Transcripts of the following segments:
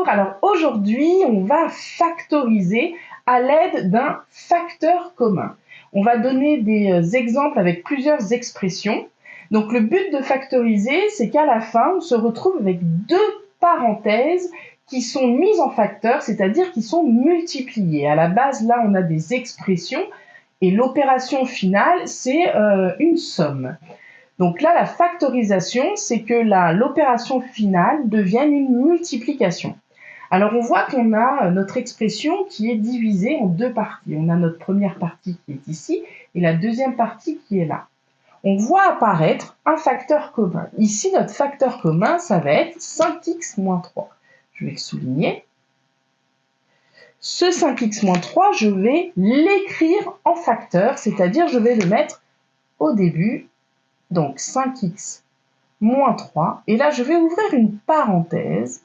Bonjour, alors aujourd'hui on va factoriser à l'aide d'un facteur commun. On va donner des exemples avec plusieurs expressions. Donc le but de factoriser, c'est qu'à la fin on se retrouve avec deux parenthèses qui sont mises en facteur, c'est-à-dire qui sont multipliées. À la base là on a des expressions et l'opération finale c'est une somme. Donc là, la factorisation, c'est que l'opération finale devienne une multiplication. Alors on voit qu'on a notre expression qui est divisée en deux parties. On a notre première partie qui est ici et la deuxième partie qui est là. On voit apparaître un facteur commun. Ici, notre facteur commun, ça va être 5x moins 3. Je vais le souligner. Ce 5x moins 3, je vais l'écrire en facteur, c'est-à-dire je vais le mettre au début. Donc 5x moins 3. Et là, je vais ouvrir une parenthèse.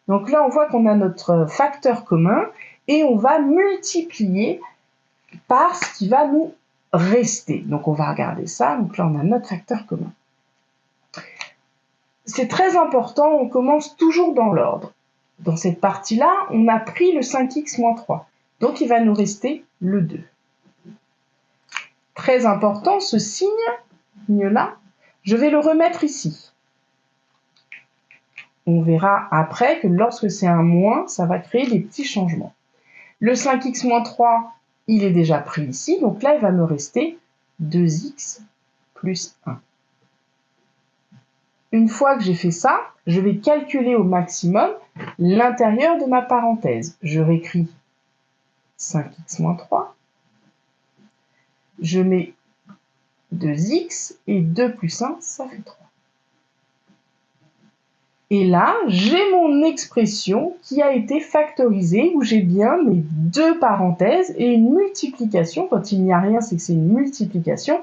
Donc là, on voit qu'on a notre facteur commun et on va multiplier par ce qui va nous rester. Donc on va regarder ça. Donc là, on a notre facteur commun. C'est très important, on commence toujours dans l'ordre. Dans cette partie-là, on a pris le 5x moins 3. Donc il va nous rester le 2. Très important, ce signe-là, je vais le remettre ici. On verra après que lorsque c'est un moins, ça va créer des petits changements. Le 5x moins 3, il est déjà pris ici, donc là, il va me rester 2x plus 1. Une fois que j'ai fait ça, je vais calculer au maximum l'intérieur de ma parenthèse. Je réécris 5x moins 3. Je mets 2x et 2 plus 1, ça fait 3. Et là, j'ai mon expression qui a été factorisée, où j'ai bien mes deux parenthèses et une multiplication. Quand il n'y a rien, c'est que c'est une multiplication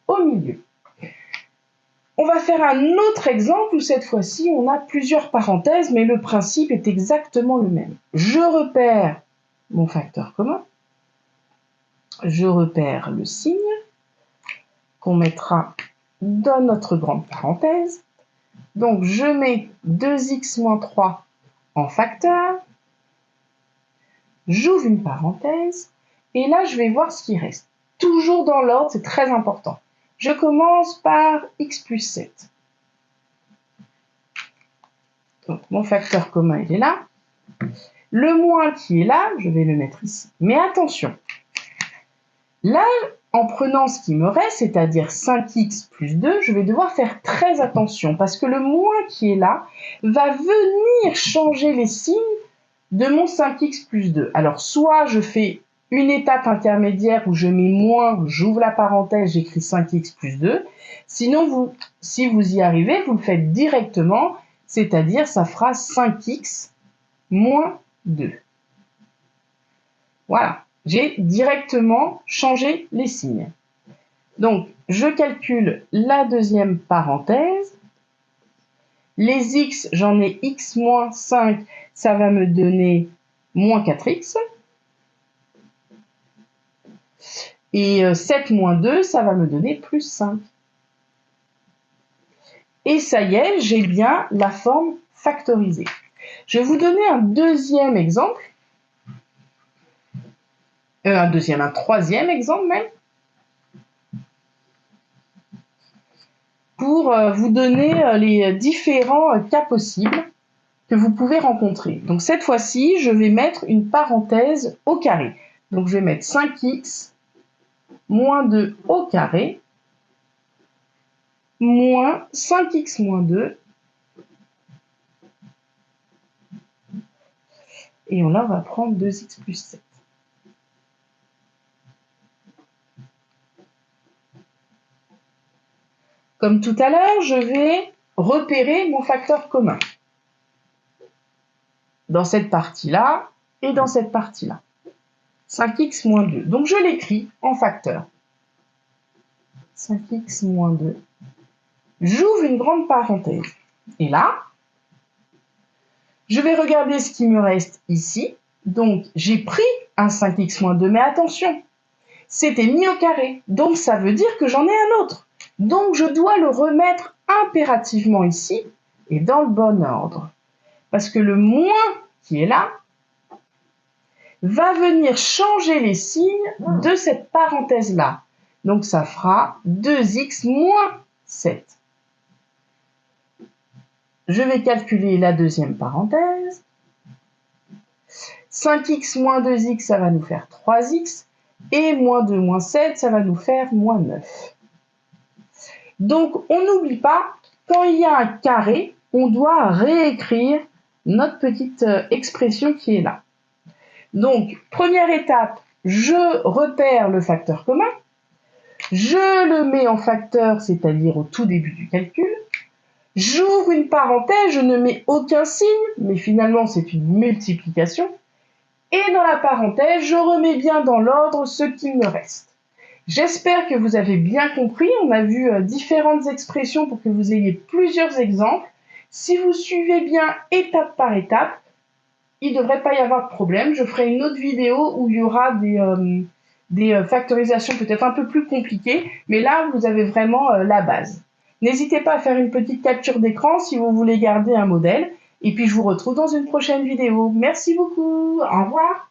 au milieu. On va faire un autre exemple où cette fois-ci, on a plusieurs parenthèses, mais le principe est exactement le même. Je repère mon facteur commun. Je repère le signe qu'on mettra dans notre grande parenthèse. Donc, je mets 2x moins 3 en facteur. J'ouvre une parenthèse. Et là, je vais voir ce qui reste. Toujours dans l'ordre, c'est très important. Je commence par x plus 7. Donc, mon facteur commun, il est là. Le moins qui est là, je vais le mettre ici. Mais attention, là, en prenant ce qui me reste, c'est-à-dire 5x plus 2, je vais devoir faire très attention parce que le moins qui est là va venir changer les signes de mon 5x plus 2. Alors, soit je fais une étape intermédiaire où je mets moins, j'ouvre la parenthèse, j'écris 5x plus 2. Sinon, si vous y arrivez, vous le faites directement, c'est-à-dire ça fera 5x moins 2. Voilà. J'ai directement changé les signes. Donc, je calcule la deuxième parenthèse. Les x, j'en ai x moins 5, ça va me donner moins 4x. Et 7 moins 2, ça va me donner plus 5. Et ça y est, j'ai bien la forme factorisée. Je vais vous donner un deuxième exemple. Un troisième exemple même, pour vous donner les différents cas possibles que vous pouvez rencontrer. Donc cette fois-ci, je vais mettre une parenthèse au carré. Donc je vais mettre 5x moins 2 au carré moins 5x moins 2. Et là, on va prendre 2x plus 7. Comme tout à l'heure, je vais repérer mon facteur commun dans cette partie-là et dans cette partie-là. 5x moins 2. Donc, je l'écris en facteur. 5x moins 2. J'ouvre une grande parenthèse. Et là, je vais regarder ce qui me reste ici. Donc, j'ai pris un 5x moins 2, mais attention, c'était mis au carré. Donc, ça veut dire que j'en ai un autre. Donc, je dois le remettre impérativement ici et dans le bon ordre. Parce que le moins qui est là, va venir changer les signes de cette parenthèse-là. Donc, ça fera 2x moins 7. Je vais calculer la deuxième parenthèse. 5x moins 2x, ça va nous faire 3x. Et moins 2 moins 7, ça va nous faire moins 9. Donc, on n'oublie pas, quand il y a un carré, on doit réécrire notre petite expression qui est là. Donc, première étape, je repère le facteur commun. Je le mets en facteur, c'est-à-dire au tout début du calcul. J'ouvre une parenthèse, je ne mets aucun signe, mais finalement c'est une multiplication. Et dans la parenthèse, je remets bien dans l'ordre ce qu'il me reste. J'espère que vous avez bien compris. On a vu différentes expressions pour que vous ayez plusieurs exemples. Si vous suivez bien étape par étape, il ne devrait pas y avoir de problème. Je ferai une autre vidéo où il y aura des factorisations peut-être un peu plus compliquées, mais là, vous avez vraiment la base. N'hésitez pas à faire une petite capture d'écran si vous voulez garder un modèle. Et puis, je vous retrouve dans une prochaine vidéo. Merci beaucoup. Au revoir.